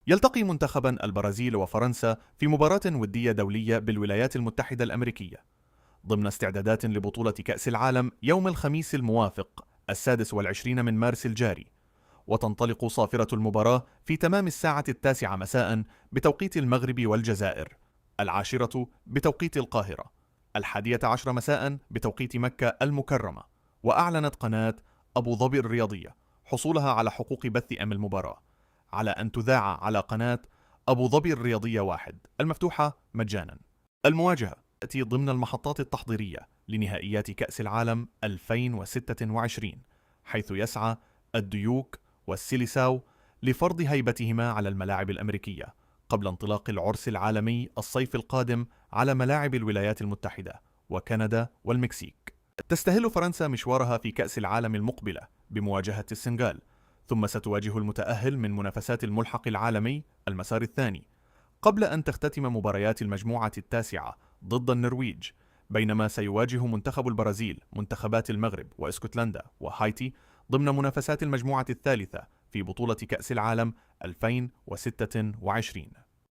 يلتقي منتخبا البرازيل وفرنسا في مباراة ودية دولية بالولايات المتحدة الأمريكية ضمن استعدادات لبطولة كأس العالم يوم الخميس الموافق 26 من مارس الجاري. وتنطلق صافرة المباراة في تمام الساعة 9 مساء بتوقيت المغرب والجزائر، 10 بتوقيت القاهرة، 11 مساء بتوقيت مكة المكرمة. وأعلنت قناة أبو ظبي الرياضية حصولها على حقوق بث المباراة على أن تذاع على قناة أبو ظبي الرياضية 1 المفتوحة مجانا. المواجهة تأتي ضمن المحطات التحضيرية لنهائيات كأس العالم 2026، حيث يسعى الديوك والسيليساو لفرض هيبتهما على الملاعب الأمريكية قبل انطلاق العرس العالمي الصيف القادم على ملاعب الولايات المتحدة وكندا والمكسيك. تستهل فرنسا مشوارها في كأس العالم المقبلة بمواجهة السنغال، ثم ستواجه المتأهل من منافسات الملحق العالمي المسار الثاني، قبل أن تختتم مباريات المجموعة التاسعة ضد النرويج، بينما سيواجه منتخب البرازيل منتخبات المغرب واسكتلندا وهايتي ضمن منافسات المجموعة الثالثة في بطولة كأس العالم 2026.